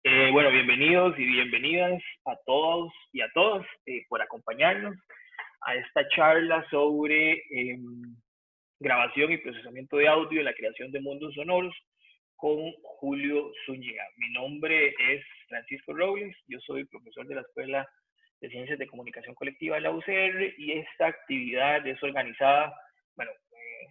Bueno, bienvenidos y bienvenidas a todos y a todas por acompañarnos a esta charla sobre grabación y procesamiento de audio en la creación de mundos sonoros con Julio Zúñiga. Mi nombre es Francisco Robles, yo soy profesor de la Escuela de Ciencias de Comunicación Colectiva de la UCR y esta actividad es organizada, bueno,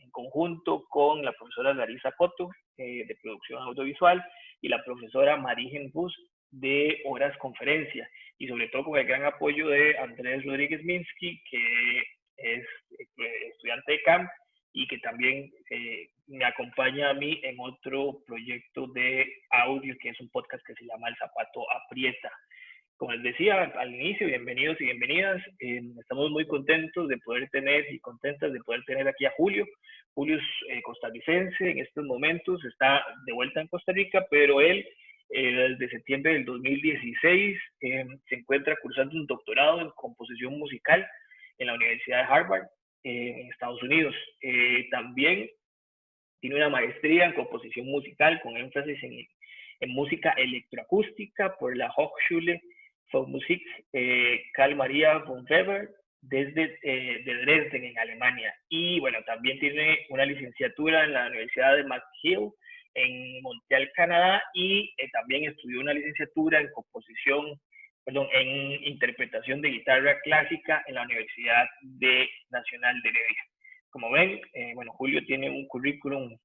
en conjunto con la profesora Larisa Coto de Producción Audiovisual y la profesora Marigen Bus de Horas Conferencia y sobre todo con el gran apoyo de Andrés Rodríguez Minsky, que es estudiante de CAM y que también me acompaña a mí en otro proyecto de audio que es un podcast que se llama El Zapato Aprieta. Como les decía al inicio, bienvenidos y bienvenidas. Estamos muy contentos de poder tener y contentas de poder tener aquí a Julio. Julio es costarricense en estos momentos, está de vuelta en Costa Rica, pero él desde septiembre del 2016 se encuentra cursando un doctorado en composición musical en la Universidad de Harvard en Estados Unidos. También tiene una maestría en composición musical con énfasis en música electroacústica por la Hochschule für Musik Karl Maria von Weber desde de Dresden, en Alemania. Y bueno, también tiene una licenciatura en la Universidad de McGill en Montreal, Canadá, y también estudió una licenciatura en en interpretación de guitarra clásica en la Universidad Nacional de Heredia. Como ven, bueno, Julio tiene un currículum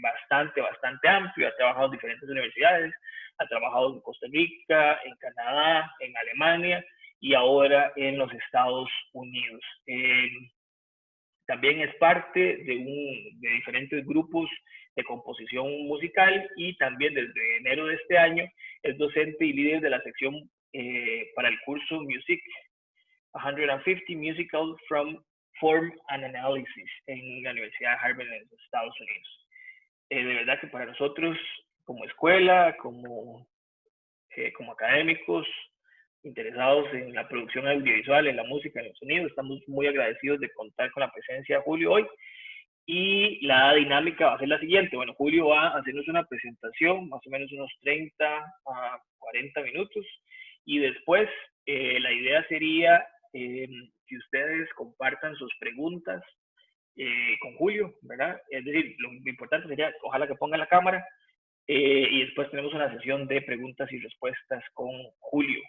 bastante amplio, ha trabajado en diferentes universidades, ha trabajado en Costa Rica, en Canadá, en Alemania y ahora en los Estados Unidos. También es parte de diferentes grupos de composición musical y también desde enero de este año es docente y líder de la sección para el curso Music 150 Musical from Form and Analysis en la Universidad de Harvard en los Estados Unidos. De verdad que para nosotros como escuela, como académicos interesados en la producción audiovisual, en la música, en el sonido, estamos muy agradecidos de contar con la presencia de Julio hoy. Y la dinámica va a ser la siguiente. Bueno, Julio va a hacernos una presentación, más o menos unos 30 a 40 minutos. Y después la idea sería que ustedes compartan sus preguntas con Julio, ¿verdad? Es decir, lo importante sería, ojalá que ponga la cámara y después tenemos una sesión de preguntas y respuestas con Julio.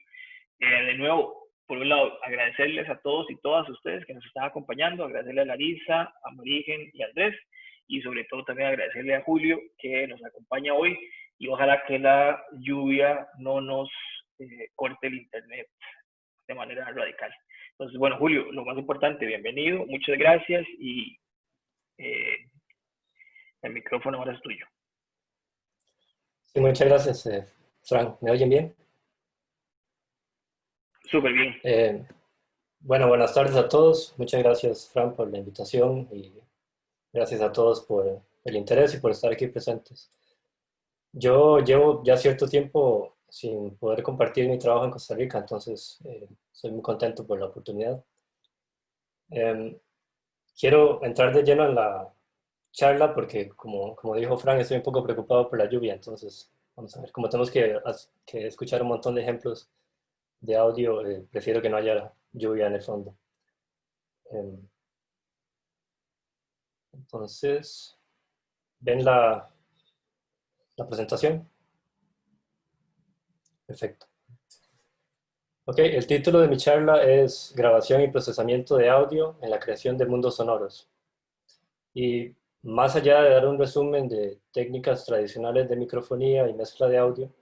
De nuevo, por un lado, agradecerles a todos y todas ustedes que nos están acompañando, agradecerle a Larisa, a Marigen y a Andrés, y sobre todo también agradecerle a Julio que nos acompaña hoy y ojalá que la lluvia no nos corte el internet de manera radical. Entonces, bueno, Julio, lo más importante, bienvenido, muchas gracias y eh, el micrófono ahora es tuyo. Sí, muchas gracias, Frank. ¿Me oyen bien? Súper bien. Bueno, buenas tardes a todos. Muchas gracias, Frank, por la invitación y gracias a todos por el interés y por estar aquí presentes. Yo llevo ya cierto tiempo sin poder compartir mi trabajo en Costa Rica, entonces soy muy contento por la oportunidad. Quiero entrar de lleno en la charla porque, como dijo Frank, estoy un poco preocupado por la lluvia, entonces vamos a ver, como tenemos que escuchar un montón de ejemplos de audio, prefiero que no haya lluvia en el fondo. Entonces, ¿ven la presentación? Perfecto. Ok, el título de mi charla es Grabación y procesamiento de audio en la creación de mundos sonoros. Y más allá de dar un resumen de técnicas tradicionales de microfonía y mezcla de audio,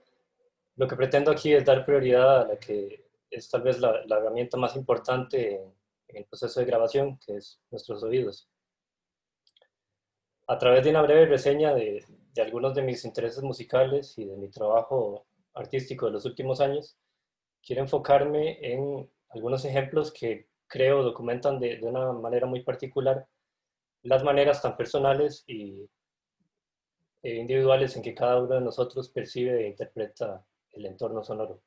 lo que pretendo aquí es dar prioridad a la que es tal vez la herramienta más importante en el proceso de grabación, que es nuestros oídos. A través de una breve reseña de algunos de mis intereses musicales y de mi trabajo artístico de los últimos años, quiero enfocarme en algunos ejemplos que creo documentan de una manera muy particular las maneras tan personales e individuales en que cada uno de nosotros percibe e interpreta el entorno sonoro.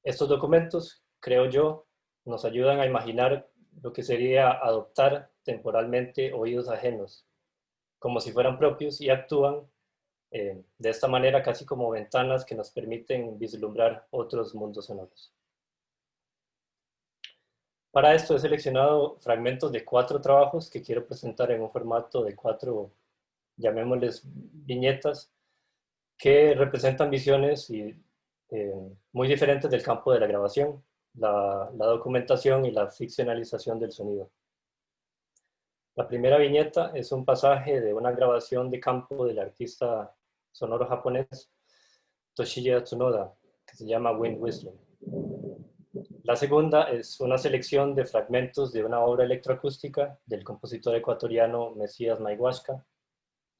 Estos documentos, creo yo, nos ayudan a imaginar lo que sería adoptar temporalmente oídos ajenos, como si fueran propios y actúan de esta manera casi como ventanas que nos permiten vislumbrar otros mundos sonoros. Para esto he seleccionado fragmentos de 4 trabajos que quiero presentar en un formato de 4, llamémosles viñetas, que representan visiones muy diferentes del campo de la grabación, la documentación y la ficcionalización del sonido. La primera viñeta es un pasaje de una grabación de campo del artista sonoro japonés Toshiya Tsunoda, que se llama Wind Whistling. La segunda es una selección de fragmentos de una obra electroacústica del compositor ecuatoriano Mesías Maihuasca,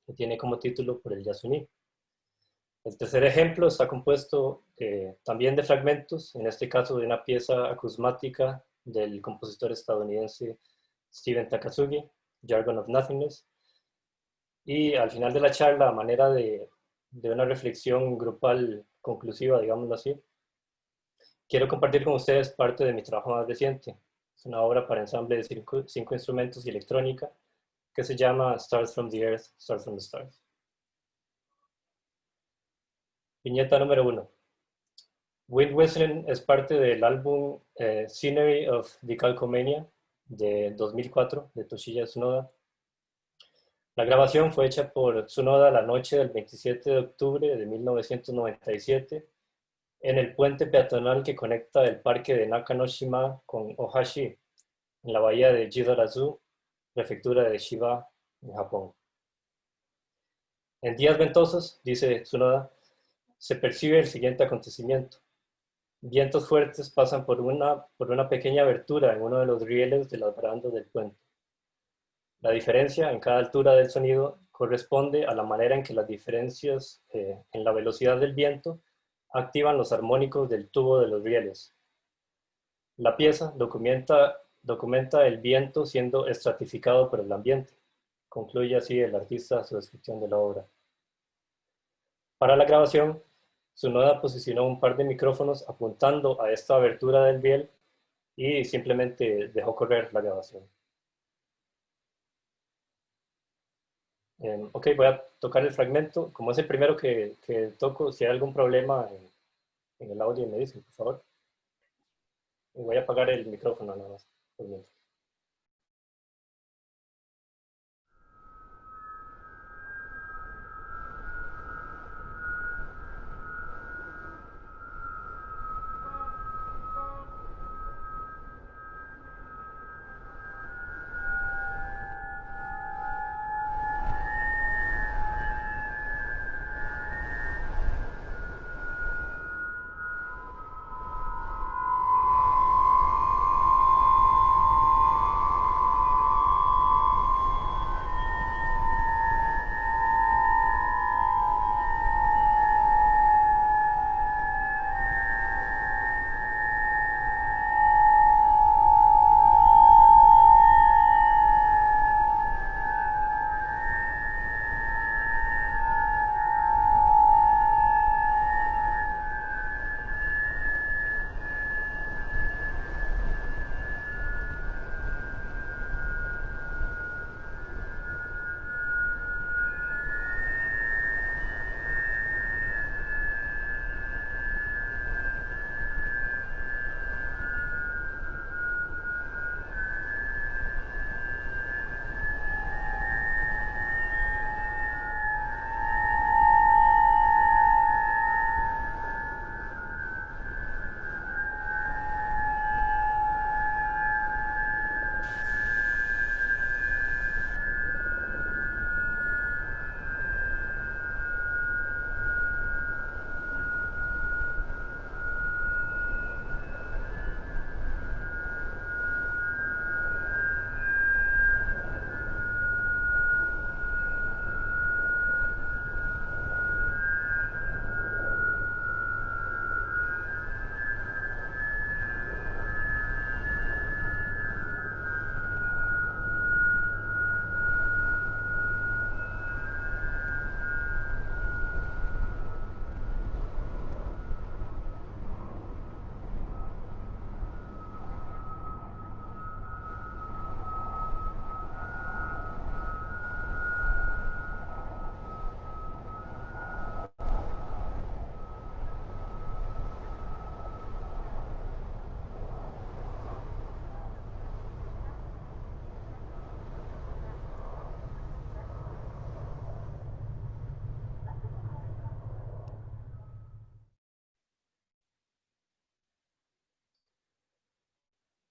que tiene como título Por el Yasuní. El tercer ejemplo está compuesto también de fragmentos, en este caso de una pieza acusmática del compositor estadounidense Steven Takasugi, Jargon of Nothingness. Y al final de la charla, a manera de una reflexión grupal conclusiva, digámoslo así, quiero compartir con ustedes parte de mi trabajo más reciente. Es una obra para ensamble de 5 instrumentos y electrónica que se llama Stars from the Earth, Stars from the Stars. Viñeta número 1. Wind Whistling es parte del álbum Scenery of Decalcomania de 2004 de Toshiya Tsunoda. La grabación fue hecha por Tsunoda la noche del 27 de octubre de 1997 en el puente peatonal que conecta el parque de Nakanoshima con Ohashi, en la bahía de Jidarazu, prefectura de Chiba, en Japón. En días ventosos, dice Tsunoda, se percibe el siguiente acontecimiento. Vientos fuertes pasan por una pequeña abertura en uno de los rieles de las barandas del puente. La diferencia en cada altura del sonido corresponde a la manera en que las diferencias en la velocidad del viento activan los armónicos del tubo de los rieles. La pieza documenta el viento siendo estratificado por el ambiente. Concluye así el artista su descripción de la obra. Para la grabación, Tsunoda posicionó un par de micrófonos apuntando a esta abertura del riel y simplemente dejó correr la grabación. Ok, voy a tocar el fragmento. Como es el primero que toco, si hay algún problema en el audio me dicen, por favor. Y voy a apagar el micrófono nada más. Por mientras.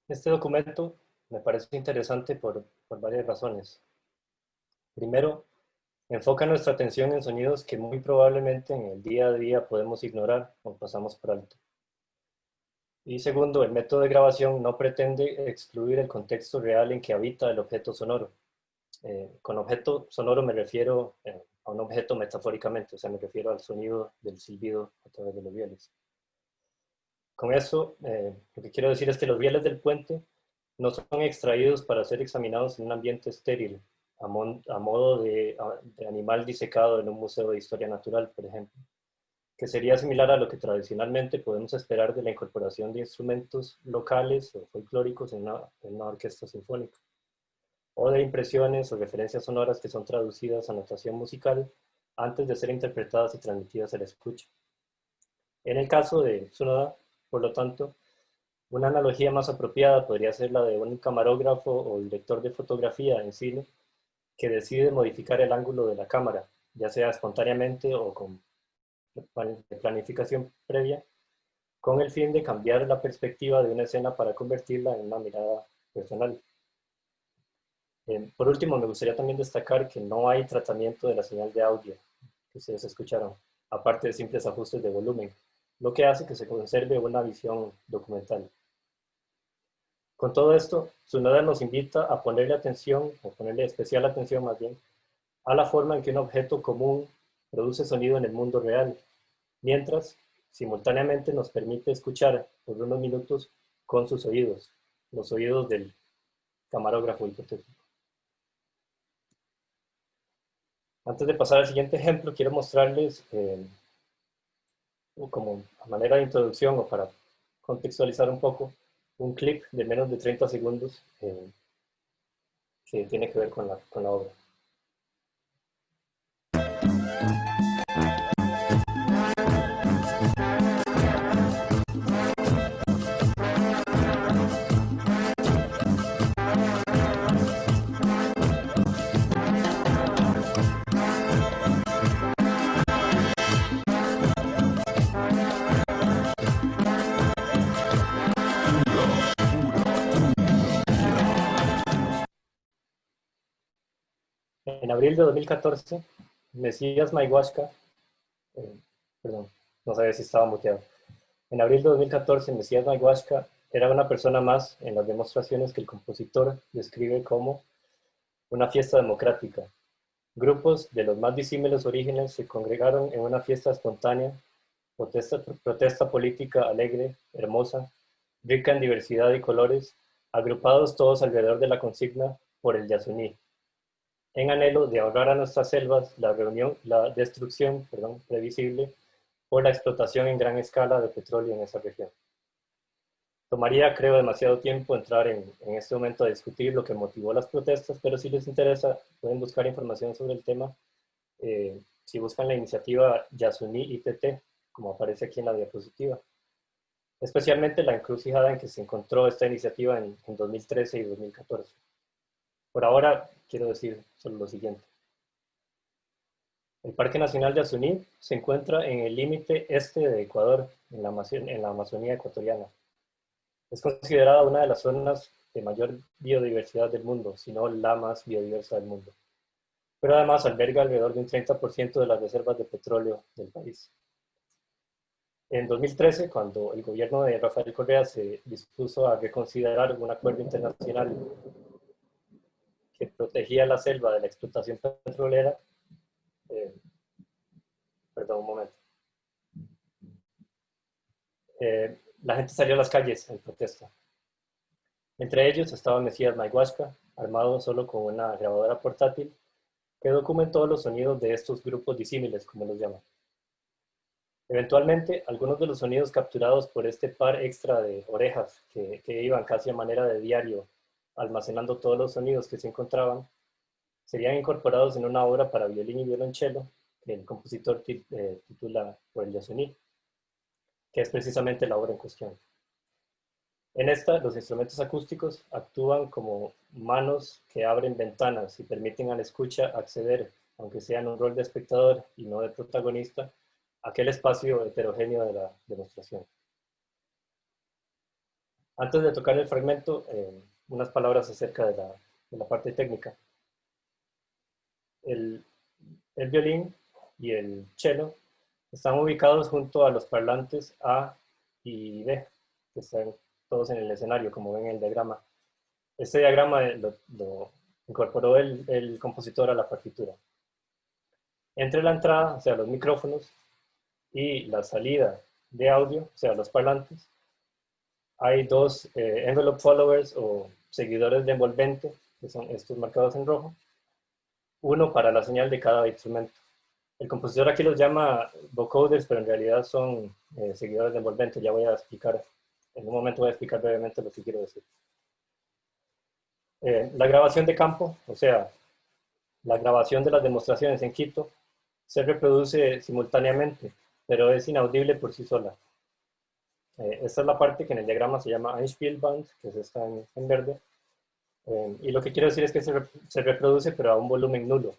Este documento me parece interesante por varias razones. Primero, enfoca nuestra atención en sonidos que muy probablemente en el día a día podemos ignorar o pasamos por alto. Y segundo, el método de grabación no pretende excluir el contexto real en que habita el objeto sonoro. Con objeto sonoro me refiero a un objeto metafóricamente, o sea, me refiero al sonido del silbido a través de los rieles. Con eso, lo que quiero decir es que los rieles del puente no son extraídos para ser examinados en un ambiente estéril, a modo de animal disecado en un museo de historia natural, por ejemplo, que sería similar a lo que tradicionalmente podemos esperar de la incorporación de instrumentos locales o folclóricos en una orquesta sinfónica, o de impresiones o referencias sonoras que son traducidas a notación musical antes de ser interpretadas y transmitidas a la escucha. En el caso de Tsunoda, por lo tanto, una analogía más apropiada podría ser la de un camarógrafo o director de fotografía en cine que decide modificar el ángulo de la cámara, ya sea espontáneamente o con planificación previa, con el fin de cambiar la perspectiva de una escena para convertirla en una mirada personal. Por último, me gustaría también destacar que no hay tratamiento de la señal de audio que ustedes escucharon, aparte de simples ajustes de volumen, lo que hace que se conserve una visión documental. Con todo esto, Tsunoda nos invita a ponerle atención, o ponerle especial atención más bien, a la forma en que un objeto común produce sonido en el mundo real, mientras simultáneamente nos permite escuchar por unos minutos con sus oídos, los oídos del camarógrafo hipotético. Antes de pasar al siguiente ejemplo, quiero mostrarles, como a manera de introducción o para contextualizar un poco, un clip de menos de 30 segundos que tiene que ver con la obra. En abril de 2014, Mesías Maihuasca, eh, perdón, no sabía si estaba muteado. En abril de 2014, Mesías Maihuasca era una persona más en las demostraciones que el compositor describe como una fiesta democrática. Grupos de los más disímiles orígenes se congregaron en una fiesta espontánea, protesta política alegre, hermosa, rica en diversidad y colores, agrupados todos alrededor de la consigna por el Yasuní, en anhelo de ahorrar a nuestras selvas la destrucción previsible por la explotación en gran escala de petróleo en esa región. Tomaría, creo, demasiado tiempo entrar en este momento a discutir lo que motivó las protestas, pero si les interesa, pueden buscar información sobre el tema. Si buscan la iniciativa Yasuní ITT, como aparece aquí en la diapositiva. Especialmente la encrucijada en que se encontró esta iniciativa en 2013 y 2014. Por ahora, quiero decir solo lo siguiente. El Parque Nacional de Yasuní se encuentra en el límite este de Ecuador, en la Amazonía ecuatoriana. Es considerada una de las zonas de mayor biodiversidad del mundo, si no la más biodiversa del mundo. Pero además alberga alrededor de un 30% de las reservas de petróleo del país. En 2013, cuando el gobierno de Rafael Correa se dispuso a reconsiderar un acuerdo internacional que protegía la selva de la explotación petrolera, eh, perdón, un momento, la gente salió a las calles en protesta. Entre ellos estaba Mesías Maihuasca, armado solo con una grabadora portátil, que documentó los sonidos de estos grupos disímiles, como los llaman. Eventualmente, algunos de los sonidos capturados por este par extra de orejas, que iban casi a manera de diario, almacenando todos los sonidos que se encontraban, serían incorporados en una obra para violín y violonchelo, que el compositor titula Por el Yasuní, que es precisamente la obra en cuestión. En esta, los instrumentos acústicos actúan como manos que abren ventanas y permiten al escucha acceder, aunque sea en un rol de espectador y no de protagonista, a aquel espacio heterogéneo de la demostración. Antes de tocar el fragmento, unas palabras acerca de la parte técnica. El, el violín y el cello están ubicados junto a los parlantes A y B, que están todos en el escenario, como ven en el diagrama. Este diagrama lo incorporó el compositor a la partitura. Entre la entrada, o sea, los micrófonos, y la salida de audio, o sea, los parlantes, hay dos envelope followers o seguidores de envolvente, que son estos marcados en rojo, uno para la señal de cada instrumento. El compositor aquí los llama vocoders, pero en realidad son seguidores de envolvente. Ya voy a explicar, en un momento voy a explicar brevemente lo que quiero decir. La grabación de campo, o sea, la grabación de las demostraciones en Quito, se reproduce simultáneamente, pero es inaudible por sí sola. Esta es la parte que en el diagrama se llama Einspielband, que es esta en verde. Y lo que quiero decir es que se reproduce, pero a un volumen nulo.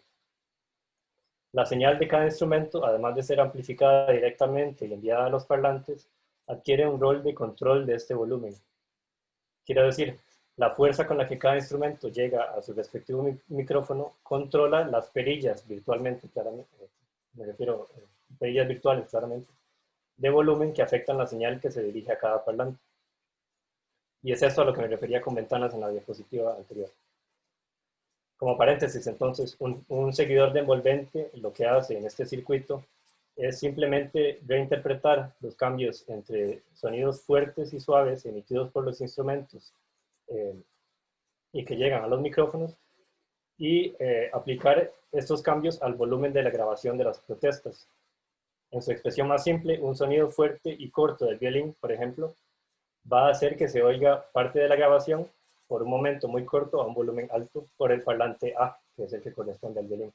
La señal de cada instrumento, además de ser amplificada directamente y enviada a los parlantes, adquiere un rol de control de este volumen. Quiero decir, la fuerza con la que cada instrumento llega a su respectivo micrófono controla las perillas virtualmente, claramente, me refiero a perillas virtuales, claramente, de volumen que afectan la señal que se dirige a cada parlante. Y es esto a lo que me refería con ventanas en la diapositiva anterior. Como paréntesis, entonces, un seguidor de envolvente lo que hace en este circuito es simplemente reinterpretar los cambios entre sonidos fuertes y suaves emitidos por los instrumentos y que llegan a los micrófonos y aplicar estos cambios al volumen de la grabación de las protestas. En su expresión más simple, un sonido fuerte y corto del violín, por ejemplo, va a hacer que se oiga parte de la grabación por un momento muy corto a un volumen alto por el parlante A, que es el que corresponde al violín.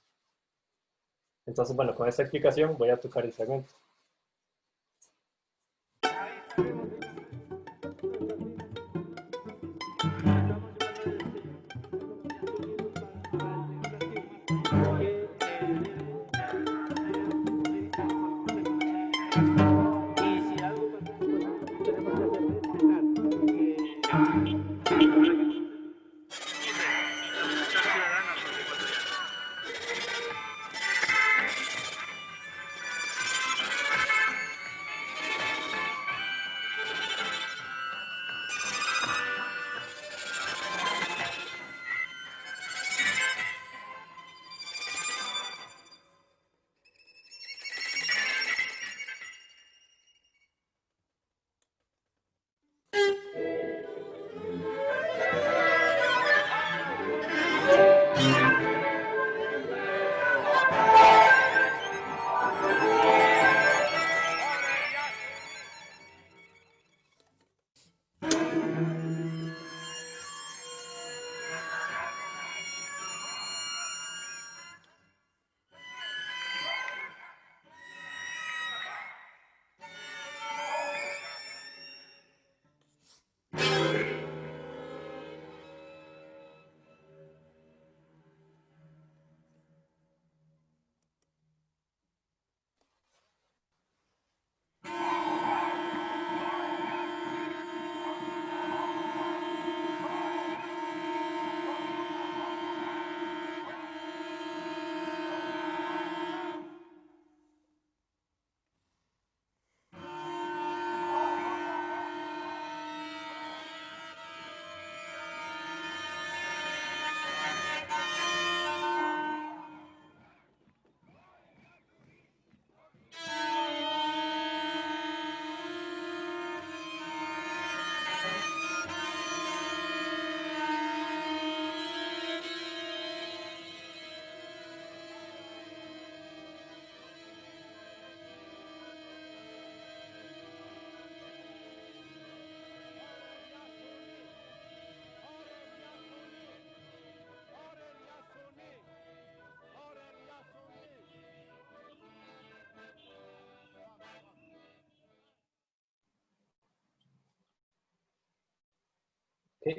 Entonces, bueno, con esta explicación voy a tocar el fragmento. Okay.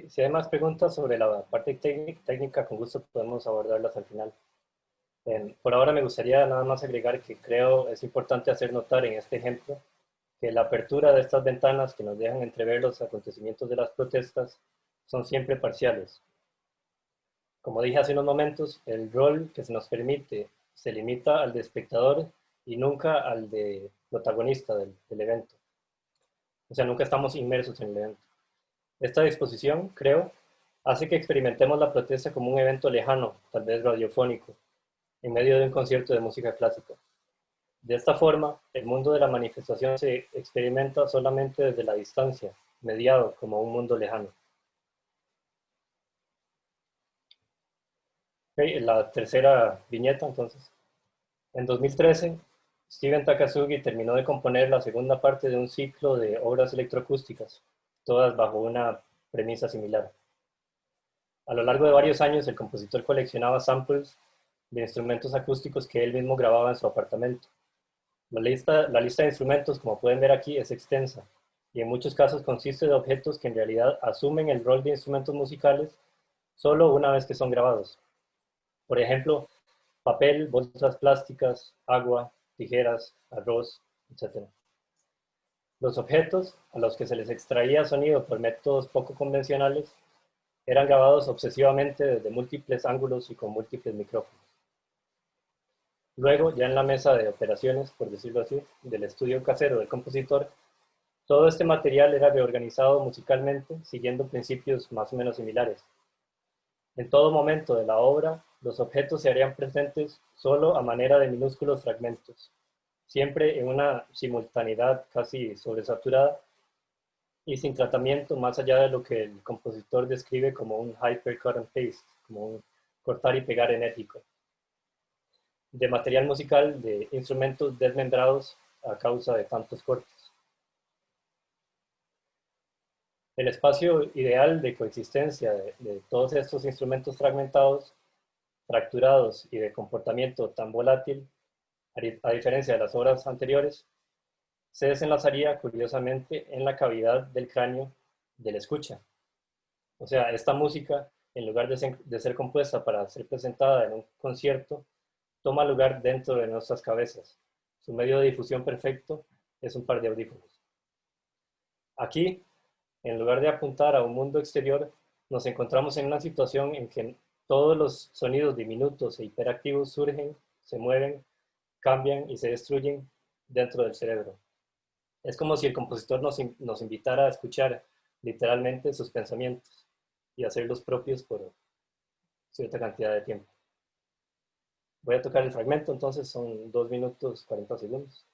Si hay más preguntas sobre la parte técnica, con gusto podemos abordarlas al final. Por ahora me gustaría nada más agregar que creo es importante hacer notar en este ejemplo que la apertura de estas ventanas que nos dejan entrever los acontecimientos de las protestas son siempre parciales. Como dije hace unos momentos, el rol que se nos permite se limita al de espectador y nunca al de protagonista del evento. O sea, nunca estamos inmersos en el evento. Esta disposición, creo, hace que experimentemos la protesta como un evento lejano, tal vez radiofónico, en medio de un concierto de música clásica. De esta forma, el mundo de la manifestación se experimenta solamente desde la distancia, mediado como un mundo lejano. Okay, la tercera viñeta, entonces. En 2013, Steven Takasugi terminó de componer la segunda parte de un ciclo de obras electroacústicas, todas bajo una premisa similar. A lo largo de varios años, el compositor coleccionaba samples de instrumentos acústicos que él mismo grababa en su apartamento. La lista de instrumentos, como pueden ver aquí, es extensa y en muchos casos consiste de objetos que en realidad asumen el rol de instrumentos musicales solo una vez que son grabados. Por ejemplo, papel, bolsas plásticas, agua, tijeras, arroz, etc. Los objetos, a los que se les extraía sonido por métodos poco convencionales, eran grabados obsesivamente desde múltiples ángulos y con múltiples micrófonos. Luego, ya en la mesa de operaciones, por decirlo así, del estudio casero del compositor, todo este material era reorganizado musicalmente siguiendo principios más o menos similares. En todo momento de la obra, los objetos se harían presentes solo a manera de minúsculos fragmentos, siempre en una simultaneidad casi sobresaturada y sin tratamiento más allá de lo que el compositor describe como un hyper cut and paste, como un cortar y pegar enérgico, de material musical de instrumentos desmembrados a causa de tantos cortes. El espacio ideal de coexistencia de todos estos instrumentos fragmentados, fracturados y de comportamiento tan volátil, a diferencia de las obras anteriores, se desenlazaría curiosamente en la cavidad del cráneo del escucha. O sea, esta música, en lugar de ser compuesta para ser presentada en un concierto, toma lugar dentro de nuestras cabezas. Su medio de difusión perfecto es un par de audífonos. Aquí, en lugar de apuntar a un mundo exterior, nos encontramos en una situación en que todos los sonidos diminutos e hiperactivos surgen, se mueven, cambian y se destruyen dentro del cerebro. Es como si el compositor nos invitara a escuchar literalmente sus pensamientos y hacerlos propios por cierta cantidad de tiempo. Voy a tocar el fragmento, entonces son 2 minutos 40 segundos.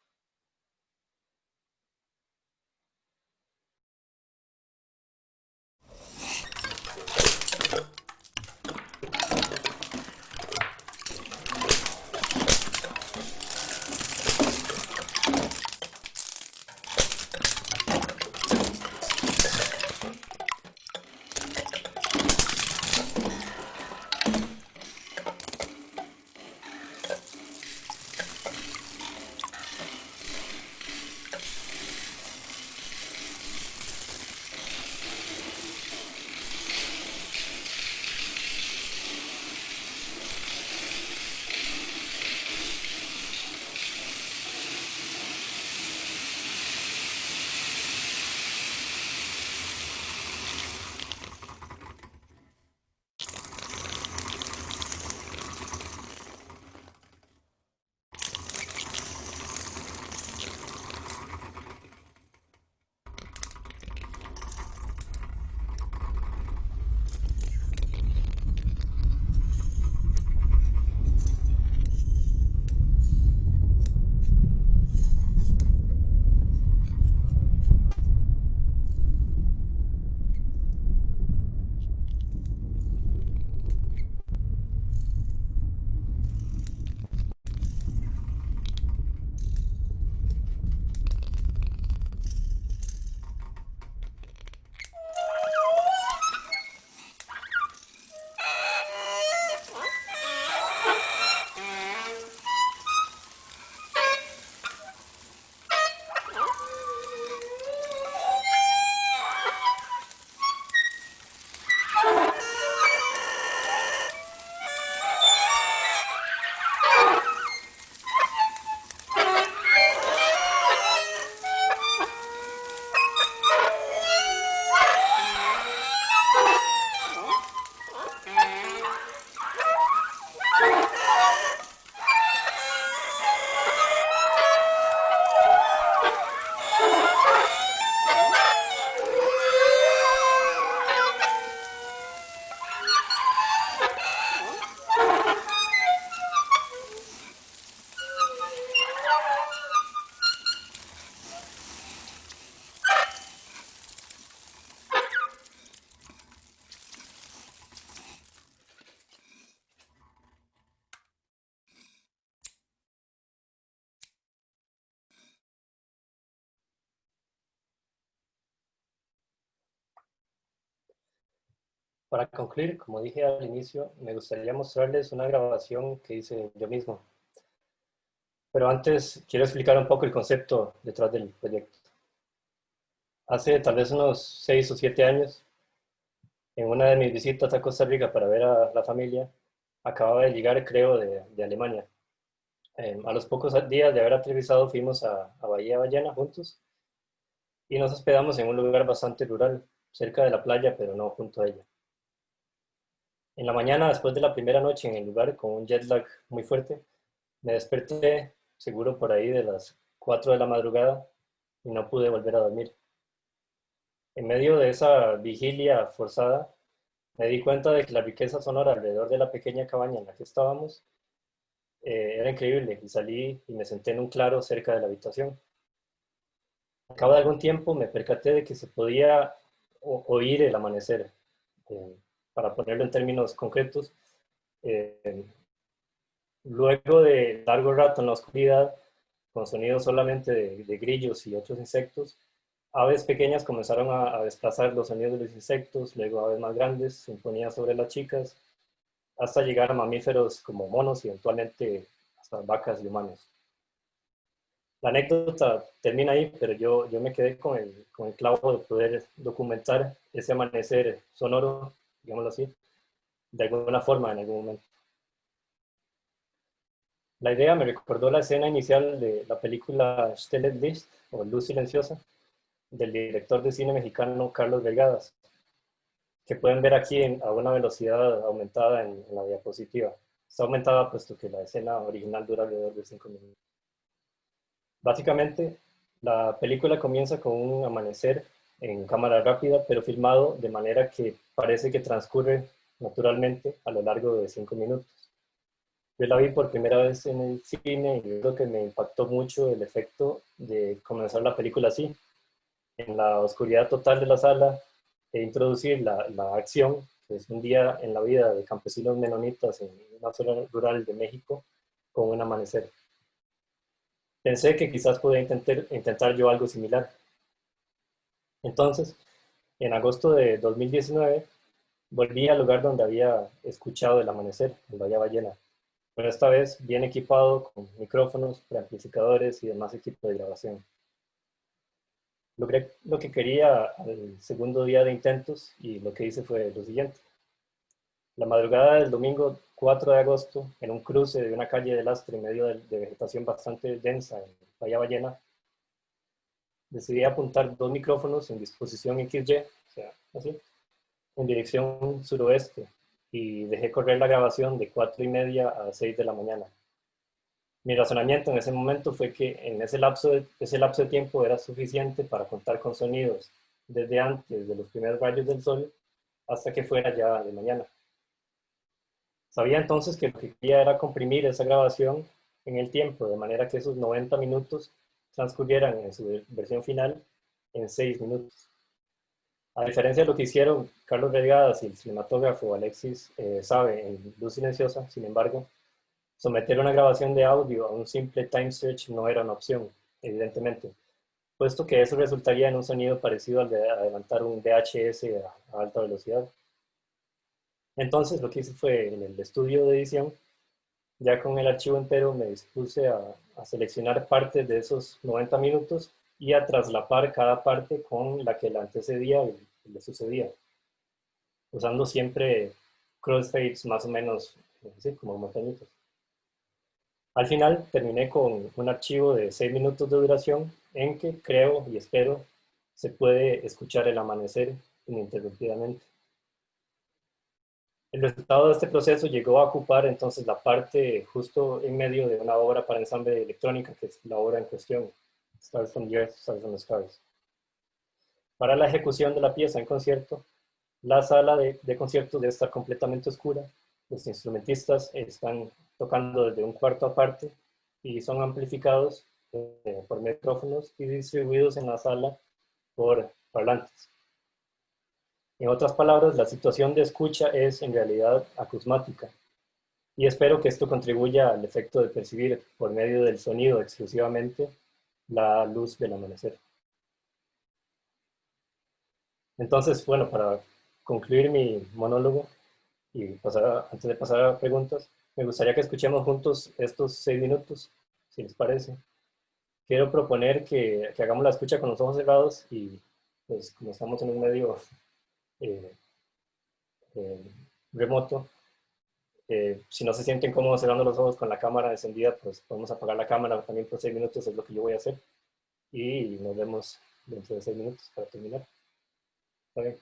Para concluir, como dije al inicio, me gustaría mostrarles una grabación que hice yo mismo. Pero antes quiero explicar un poco el concepto detrás del proyecto. Hace tal vez unos 6 o 7 años, en una de mis visitas a Costa Rica para ver a la familia, acababa de llegar, creo, de Alemania. A los pocos días de haber aterrizado fuimos a Bahía Ballena juntos y nos hospedamos en un lugar bastante rural, cerca de la playa, pero no junto a ella. En la mañana, después de la primera noche en el lugar, con un jet lag muy fuerte, me desperté seguro por ahí de las 4 de la madrugada y no pude volver a dormir. En medio de esa vigilia forzada, me di cuenta de que la riqueza sonora alrededor de la pequeña cabaña en la que estábamos era increíble y salí y me senté en un claro cerca de la habitación. Al cabo de algún tiempo me percaté de que se podía oír el amanecer. Eh, para ponerlo en términos concretos, eh, luego de largo rato en la oscuridad, con sonidos solamente de grillos y otros insectos, aves pequeñas comenzaron a desplazar los sonidos de los insectos, luego aves más grandes se imponían sobre las chicas, hasta llegar a mamíferos como monos y eventualmente hasta vacas y humanos. La anécdota termina ahí, pero yo me quedé con el clavo de poder documentar ese amanecer sonoro, digámoslo así, de alguna forma en algún momento. La idea me recordó la escena inicial de la película Stille Licht o Luz Silenciosa del director de cine mexicano Carlos Delgadas, que pueden ver aquí a una velocidad aumentada en la diapositiva. Está aumentada puesto que la escena original dura alrededor de 5 minutos. Básicamente, la película comienza con un amanecer en cámara rápida, pero filmado de manera que parece que transcurre naturalmente a lo largo de 5 minutos. Yo la vi por primera vez en el cine y creo que me impactó mucho el efecto de comenzar la película así, en la oscuridad total de la sala, e introducir la acción, que es un día en la vida de campesinos menonitas en una zona rural de México, con un amanecer. Pensé que quizás podía intentar yo algo similar. Entonces, en agosto de 2019, volví al lugar donde había escuchado el amanecer, en Bahía Ballena, pero esta vez bien equipado con micrófonos, preamplificadores y demás equipo de grabación. Logré lo que quería al segundo día de intentos y lo que hice fue lo siguiente. La madrugada del domingo 4 de agosto, en un cruce de una calle de lastre en medio de vegetación bastante densa en Bahía Ballena, decidí apuntar dos micrófonos en disposición XY, o sea, así, en dirección suroeste, y dejé correr la grabación de 4:30 a 6 de la mañana. Mi razonamiento en ese momento fue que en ese lapso de tiempo era suficiente para contar con sonidos desde antes de los primeros rayos del sol hasta que fuera ya de mañana. Sabía entonces que lo que quería era comprimir esa grabación en el tiempo, de manera que esos 90 minutos transcurrieran en su versión final en 6 minutos. A diferencia de lo que hicieron Carlos Delgadas y el cinematógrafo Alexis Sabe en Luz Silenciosa, sin embargo, someter una grabación de audio a un simple time search no era una opción, evidentemente, puesto que eso resultaría en un sonido parecido al de adelantar un VHS a alta velocidad. Entonces lo que hice fue en el estudio de edición, ya con el archivo entero me dispuse a seleccionar partes de esos 90 minutos y a traslapar cada parte con la que la antecedía y le sucedía, usando siempre crossfades más o menos así como montañitas. Al final terminé con un archivo de 6 minutos de duración en que creo y espero se puede escuchar el amanecer ininterrumpidamente. El resultado de este proceso llegó a ocupar entonces la parte justo en medio de una obra para ensamble electrónica, que es la obra en cuestión, Stars from the Earth, Stars from the Stars. Para la ejecución de la pieza en concierto, la sala de conciertos debe estar completamente oscura. Los instrumentistas están tocando desde un cuarto aparte y son amplificados por micrófonos y distribuidos en la sala por parlantes. En otras palabras, la situación de escucha es en realidad acusmática y espero que esto contribuya al efecto de percibir por medio del sonido exclusivamente la luz del amanecer. Entonces, bueno, para concluir mi monólogo y antes de pasar a preguntas, me gustaría que escuchemos juntos estos 6 minutos, si les parece. Quiero proponer que hagamos la escucha con los ojos cerrados y pues como estamos en un medio eh, eh, remoto, si no se sienten cómodos cerrando los ojos con la cámara encendida, pues podemos apagar la cámara también por 6 minutos, es lo que yo voy a hacer. Y nos vemos dentro de 6 minutos para terminar. ¿Está bien?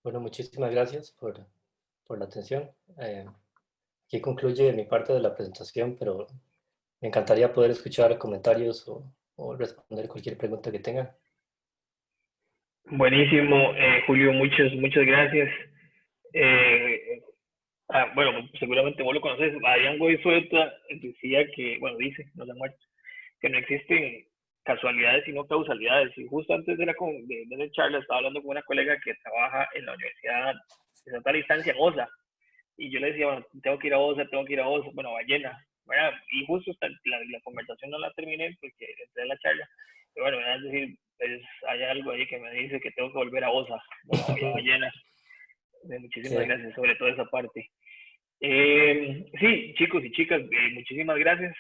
Bueno, muchísimas gracias por la atención. Aquí concluye mi parte de la presentación, pero me encantaría poder escuchar comentarios o responder cualquier pregunta que tengan. Buenísimo, Julio, muchas gracias. Eh, bueno, seguramente vos lo conoces. Adrián Goizueta decía que, bueno, dice, no se ha muerto, que no existen casualidades sino causalidades. Y justo antes de la charla estaba hablando con una colega que trabaja en la Universidad de Santa Distancia en OSA. Y yo le decía, bueno, tengo que ir a OSA, bueno, ballena. ¿Verdad? Y justo la conversación no la terminé porque entré en la charla. Pero bueno, es decir, pues, hay algo ahí que me dice que tengo que volver a OSA, bueno, a la ballena. Muchísimas Sí, gracias, sobre todo esa parte. Sí, chicos y chicas, muchísimas gracias.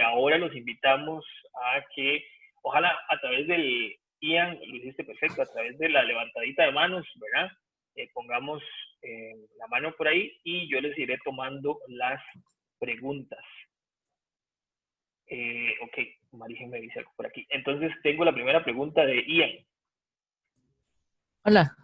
Ahora los invitamos a que, ojalá a través del, Ian, lo hiciste perfecto, a través de la levantadita de manos, ¿verdad? Pongamos la mano por ahí y yo les iré tomando las preguntas. Ok, Marije me dice algo por aquí. Entonces tengo la primera pregunta de Ian. Hola,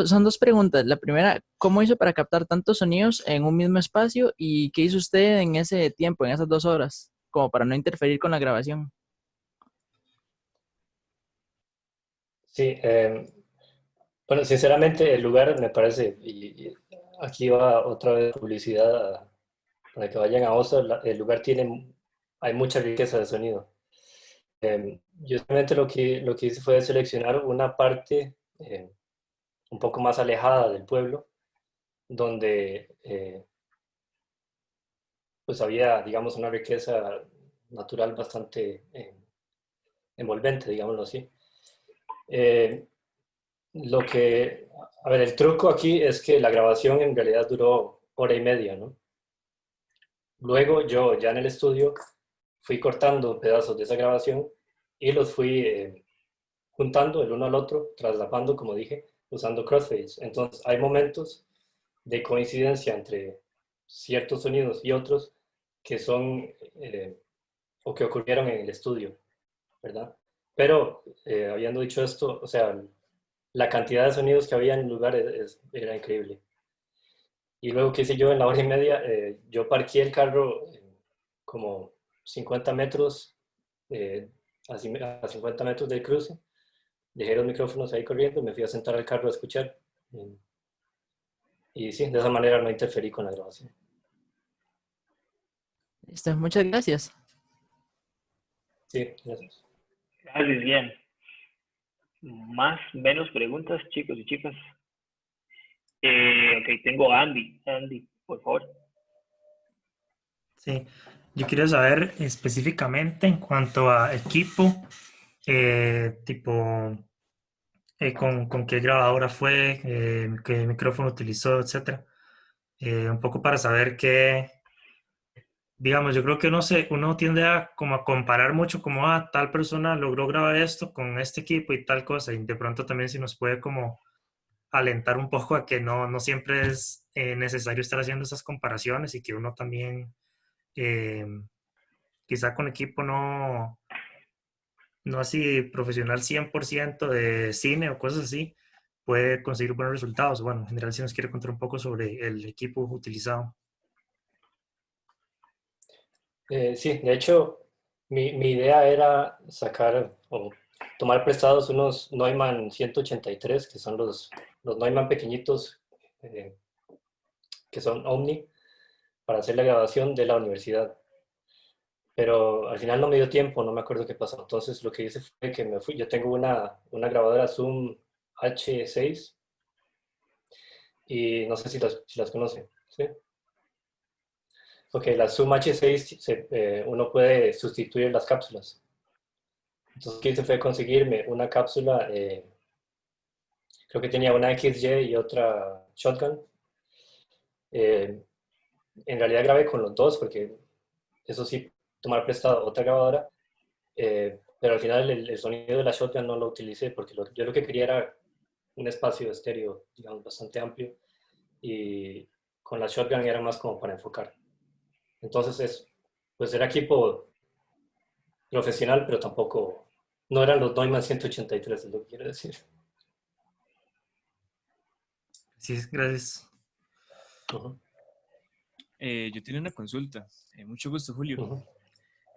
son dos preguntas. La primera, ¿cómo hizo para captar tantos sonidos en un mismo espacio y qué hizo usted en ese tiempo, en esas 2 horas, como para no interferir con la grabación? sí. Bueno, sinceramente el lugar me parece, y aquí va otra vez publicidad para que vayan a Oso, el lugar tiene, hay mucha riqueza de sonido. Yo simplemente lo que hice fue seleccionar una parte un poco más alejada del pueblo, donde pues había, digamos, una riqueza natural bastante envolvente, digámoslo así. Eh, lo que, a ver, el truco aquí es que la grabación en realidad duró hora y media, ¿no? Luego yo ya en el estudio fui cortando pedazos de esa grabación y los fui juntando el uno al otro, traslapando, como dije, usando crossfades. Entonces hay momentos de coincidencia entre ciertos sonidos y otros que son o que ocurrieron en el estudio, ¿verdad? Pero habiendo dicho esto, o sea, la cantidad de sonidos que había en el lugar era increíble. Y luego, qué sé yo, en la hora y media, yo parqué el carro como 50 metros, eh, a 50 metros del cruce, dejé los micrófonos ahí corriendo, me fui a sentar al carro a escuchar. Y sí, de esa manera no interferí con la grabación. Listo, muchas gracias. Sí, gracias. Gracias, bien. Más, menos preguntas, chicos y chicas. Ok, tengo a Andy. Andy, por favor. Sí, yo quiero saber específicamente en cuanto a equipo, tipo, con qué grabadora fue, qué micrófono utilizó, etcétera. Un poco para saber qué, digamos, yo creo que uno tiende a como a comparar mucho como, tal persona logró grabar esto con este equipo y tal cosa, y de pronto también si nos puede como alentar un poco a que no siempre es necesario estar haciendo esas comparaciones y que uno también, eh, quizá con equipo no así profesional 100% de cine o cosas así, puede conseguir buenos resultados. Bueno, en general, si nos quiere contar un poco sobre el equipo utilizado. Sí, de hecho, mi idea era sacar o tomar prestados unos Neumann 183, que son los Neumann pequeñitos, eh, que son Omni, para hacer la grabación de la universidad. Pero al final no me dio tiempo, no me acuerdo qué pasó. Entonces lo que hice fue que me fui. Yo tengo una grabadora Zoom H6 y no sé si las conocen. ¿Sí? Ok, la Zoom H6 uno puede sustituir las cápsulas. Entonces lo que hice fue conseguirme una cápsula, creo que tenía una XY y otra Shotgun. Eh, en realidad grabé con los dos porque eso sí, tomar prestado otra grabadora. Pero al final el sonido de la shotgun no lo utilicé porque yo lo que quería era un espacio estéreo, digamos, bastante amplio y con la shotgun era más como para enfocar. Entonces pues era equipo profesional, pero tampoco, no eran los Neumann 183, es lo que quiero decir. Sí, gracias. Ujú, Yo tenía una consulta. Mucho gusto, Julio. ujú. Mucho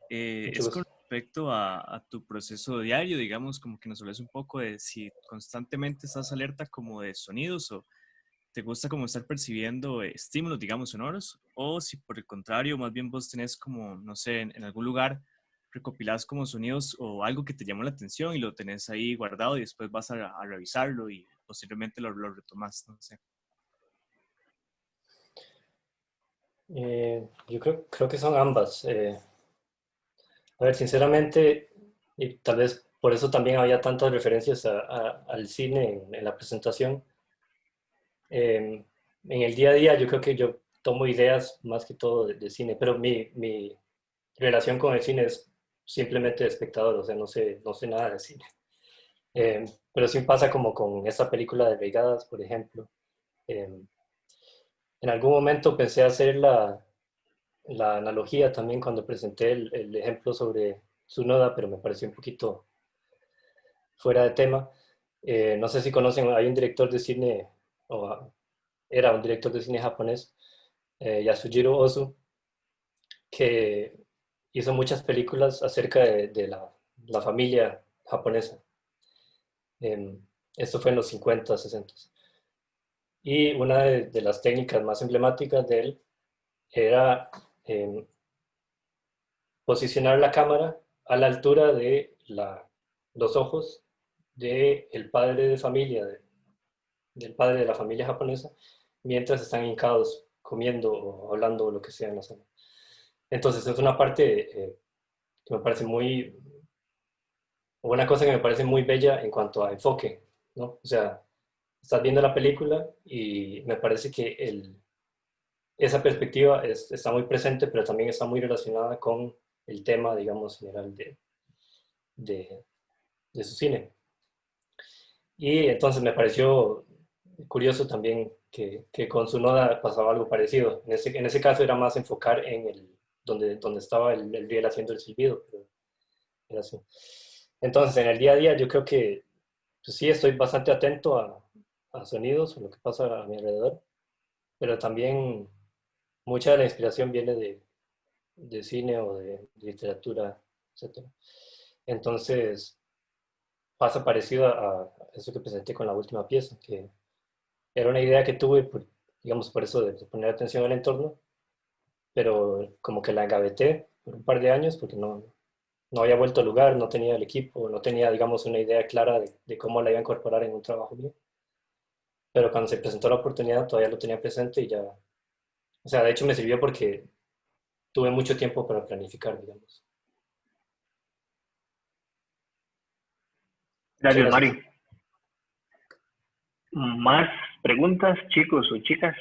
Es con gusto. respecto a tu proceso diario, digamos, como que nos hables un poco de si constantemente estás alerta como de sonidos o te gusta como estar percibiendo estímulos, digamos, sonoros, o si por el contrario, más bien vos tenés como, no sé, en algún lugar recopilás como sonidos o algo que te llamó la atención y lo tenés ahí guardado y después vas a revisarlo y posiblemente lo retomas, no sé. Yo creo que son ambas. A ver, sinceramente, y tal vez por eso también había tantas referencias al cine en la presentación. En el día a día yo creo que yo tomo ideas más que todo de cine, pero mi relación con el cine es simplemente de espectador, o sea, no sé nada de cine. Pero sí pasa como con esta película de Vegadas, por ejemplo. Eh, en algún momento pensé hacer la analogía también cuando presenté el ejemplo sobre Tsunoda, pero me pareció un poquito fuera de tema. No sé si conocen, hay un director de cine, o era un director de cine japonés, Yasujiro Ozu, que hizo muchas películas acerca de la familia japonesa. Eh, Esto fue en los 50, 60. Y una de las técnicas más emblemáticas de él era eh, posicionar la cámara a la altura de los ojos del padre de familia, del padre de la familia japonesa, mientras están hincados comiendo o hablando o lo que sea en la sala. Entonces es una parte que me parece muy, una cosa que me parece muy bella en cuanto a enfoque, ¿no? O sea, estás viendo la película y me parece que esa perspectiva está muy presente, pero también está muy relacionada con el tema, digamos, general de, de su cine. Y entonces me pareció curioso también que con su noda pasaba algo parecido. En ese caso era más enfocar en donde estaba el riel haciendo el silbido, pero era así. Entonces, en el día a día yo creo que pues sí estoy bastante atento a sonidos, a lo que pasa a mi alrededor, pero también mucha de la inspiración viene de cine o de literatura, etcétera. Entonces, pasa parecido a eso que presenté con la última pieza, que era una idea que tuve, digamos, por eso de poner atención al entorno, pero como que la engaveté por un par de años porque no había vuelto al lugar, no tenía el equipo, no tenía, digamos, una idea clara de cómo la iba a incorporar en un trabajo mío. Pero cuando se presentó la oportunidad todavía lo tenía presente y ya, o sea, de hecho me sirvió porque tuve mucho tiempo para planificar, digamos. Muchas Gracias, gracias. Mario. ¿Más preguntas, chicos o chicas?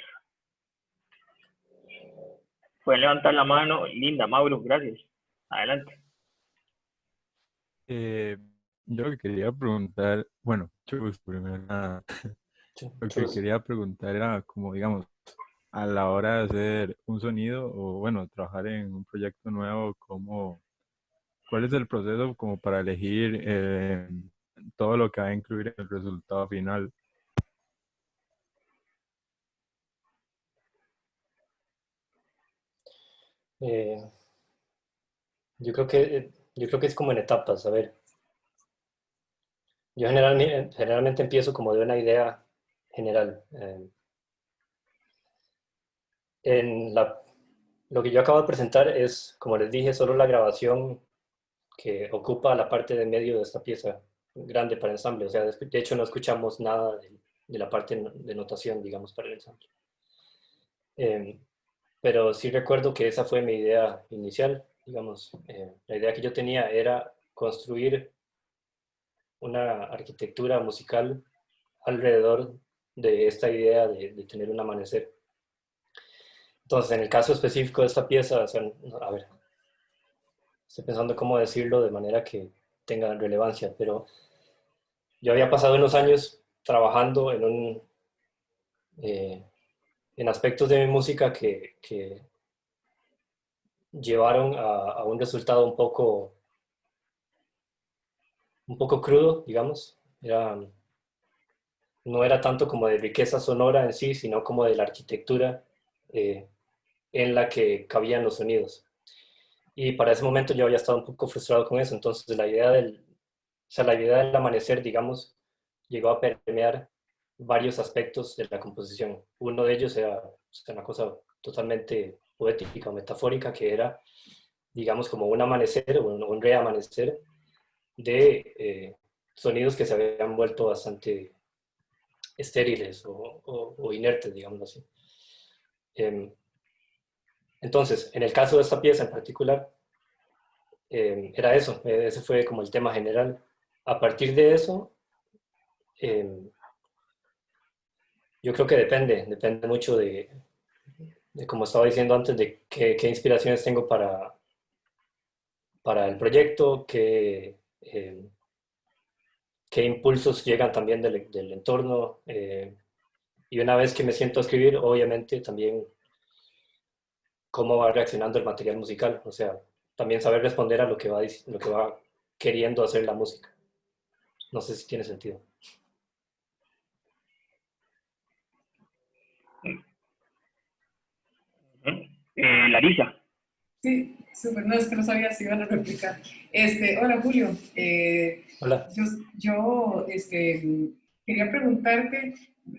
Pueden levantar la mano. Linda, Mauro, gracias. Adelante. Eh, yo lo que quería preguntar, bueno, chicos, primero nada, Sí, lo mucho que gusto. quería preguntar era como, digamos, a la hora de hacer un sonido o, bueno, trabajar en un proyecto nuevo, como, ¿cuál es el proceso como para elegir todo lo que va a incluir en el resultado final? Eh, yo creo que es como en etapas, a ver. Yo generalmente empiezo como de una idea general. En lo que yo acabo de presentar es, como les dije, solo la grabación que ocupa la parte de medio de esta pieza grande para ensamble. O sea, de hecho no escuchamos nada de la parte de notación, digamos, para el ensamble. Eh, pero sí recuerdo que esa fue mi idea inicial, digamos. La idea que yo tenía era construir una arquitectura musical alrededor de esta idea de tener un amanecer. Entonces, en el caso específico de esta pieza, o sea, a ver, estoy pensando cómo decirlo de manera que tenga relevancia, pero yo había pasado unos años trabajando eh, en aspectos de mi música que llevaron a un resultado un poco crudo, digamos. Era no era tanto como de riqueza sonora en sí, sino como de la arquitectura en la que cabían los sonidos. Y para ese momento yo había estado un poco frustrado con eso, entonces la idea del amanecer, digamos, llegó a permear varios aspectos de la composición. Uno de ellos era una cosa totalmente poética o metafórica, que era, digamos, como un amanecer o un reamanecer de sonidos que se habían vuelto bastante estériles o inertes, digamos así. Entonces, en el caso de esta pieza en particular, era eso, ese fue como el tema general. A partir de eso, yo creo que depende mucho como estaba diciendo antes, de qué inspiraciones tengo para el proyecto, qué impulsos llegan también del entorno. Y una vez que me siento a escribir, obviamente también cómo va reaccionando el material musical. O sea, también saber responder a lo que va queriendo hacer la música. No sé si tiene sentido. Larisa. Sí, súper, no, es que no sabía si iban a replicar. Hola Julio, Hola. yo quería preguntarte,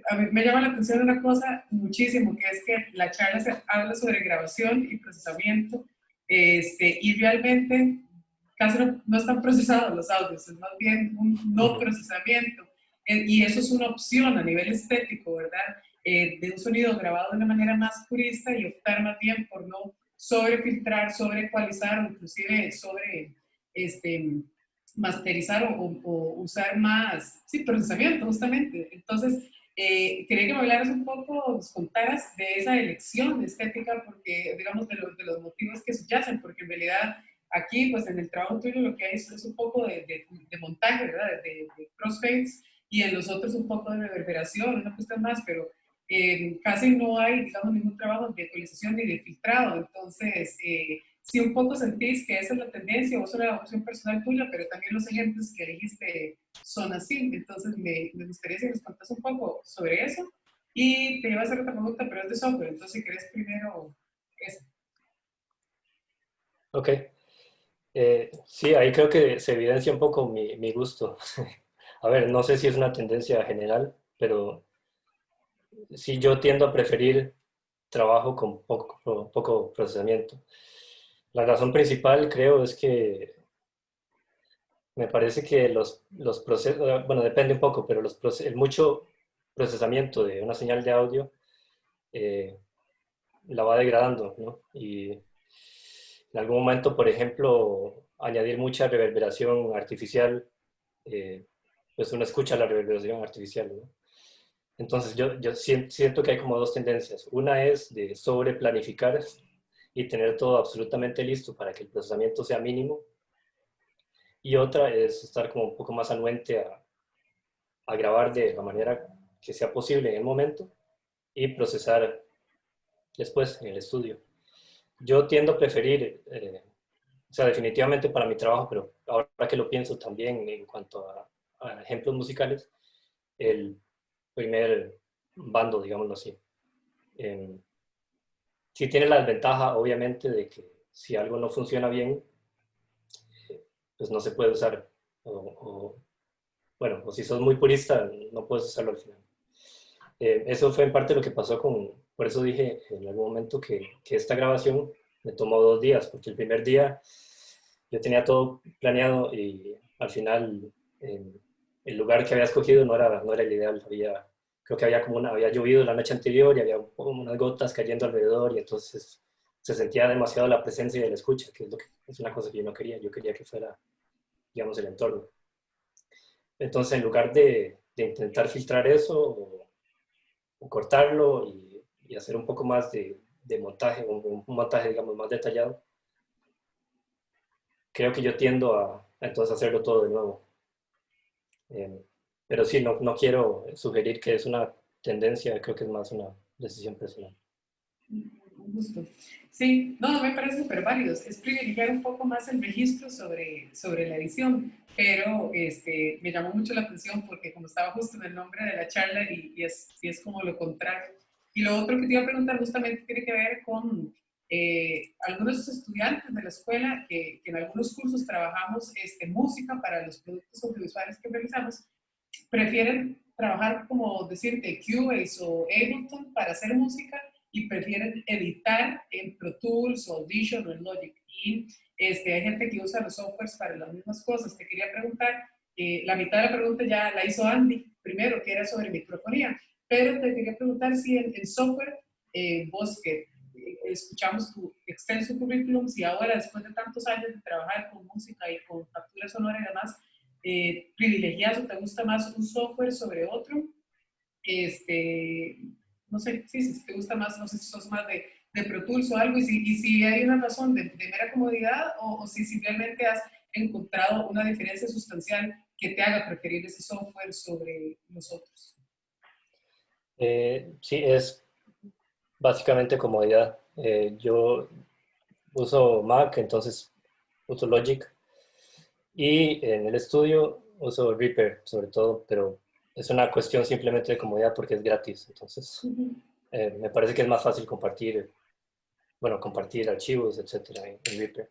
a mí me llama la atención una cosa muchísimo, que es que la charla habla sobre grabación y procesamiento, y realmente casi no están procesados los audios, es más bien un no procesamiento, y eso es una opción a nivel estético, ¿verdad? De un sonido grabado de una manera más purista y optar más bien por no sobrefiltrar, sobreecualizar o inclusive masterizar o usar más, sí, procesamiento justamente. Entonces, quería que me hablaras un poco, nos contaras de esa elección estética, porque digamos de los motivos que subyacen, porque en realidad aquí, pues en el trabajo tuyo lo que hay es un poco de montaje, ¿verdad? De crossfades, y en los otros un poco de reverberación, una cuestión más, pero casi no hay, digamos, ningún trabajo de ecualización ni de filtrado. Entonces, si un poco sentís que esa es la tendencia o es una opción personal tuya, pero también los ejemplos que elegiste son así. Entonces, me gustaría si nos contas un poco sobre eso. Y te iba a hacer otra pregunta, pero es de software. Entonces, si querés primero eso. Ok. Sí, ahí creo que se evidencia un poco mi gusto. A ver, no sé si es una tendencia general, pero sí yo tiendo a preferir trabajo con poco procesamiento. La razón principal, creo, es que me parece que los procesos, bueno, depende un poco, pero el mucho procesamiento de una señal de audio eh, la va degradando, ¿no? Y en algún momento, por ejemplo, añadir mucha reverberación artificial, pues uno escucha la reverberación artificial, ¿no? Entonces yo siento que hay como dos tendencias. Una es de sobreplanificar y tener todo absolutamente listo para que el procesamiento sea mínimo. Y otra es estar como un poco más anuente a grabar de la manera que sea posible en el momento y procesar después en el estudio. Yo tiendo a preferir, o sea, definitivamente para mi trabajo, pero ahora que lo pienso también en cuanto a ejemplos musicales, el primer bando, digámoslo así. Sí tiene la desventaja, obviamente, de que si algo no funciona bien, pues no se puede usar. Bueno, o si sos muy purista, no puedes usarlo al final. Eso fue en parte lo que pasó por eso dije en algún momento que esta grabación me tomó 2 días, porque el primer día yo tenía todo planeado y al final el lugar que había escogido no era el ideal. Creo que había llovido la noche anterior y había unas gotas cayendo alrededor y entonces se sentía demasiado la presencia de la escucha, que es una cosa que yo no quería. Yo quería que fuera, digamos, el entorno. Entonces, en lugar de intentar filtrar eso o cortarlo y hacer un poco más de montaje, un montaje, digamos, más detallado, creo que yo tiendo a entonces hacerlo todo de nuevo. Pero sí, no quiero sugerir que es una tendencia, creo que es más una decisión personal. Un gusto. Sí, no, me parece súper válido. Es privilegiar un poco más el registro sobre la edición, pero me llamó mucho la atención porque como estaba justo en el nombre de la charla y es como lo contrario. Y lo otro que te iba a preguntar justamente tiene que ver con algunos estudiantes de la escuela que en algunos cursos trabajamos música para los productos audiovisuales que realizamos, prefieren trabajar como decirte Cubase o Ableton para hacer música y prefieren editar en Pro Tools o Audition o en Logic. Y hay gente que usa los softwares para las mismas cosas. Te quería preguntar, la mitad de la pregunta ya la hizo Andy, primero, que era sobre microfonía, pero te quería preguntar si en software, vos que escuchamos tu extenso currículum, si ahora después de tantos años de trabajar con música y con factura sonora y demás, privilegias o te gusta más un software sobre otro, no sé, sí, si te gusta más, no sé si sos más de Pro Tools o algo, y si hay una razón de mera comodidad o si simplemente has encontrado una diferencia sustancial que te haga preferir ese software sobre los otros. Sí, es básicamente comodidad. Yo uso Mac, entonces uso Logic. Y en el estudio uso Reaper sobre todo, pero es una cuestión simplemente de comodidad porque es gratis. Entonces, me parece que es más fácil compartir, bueno, compartir archivos, etcétera, en Reaper.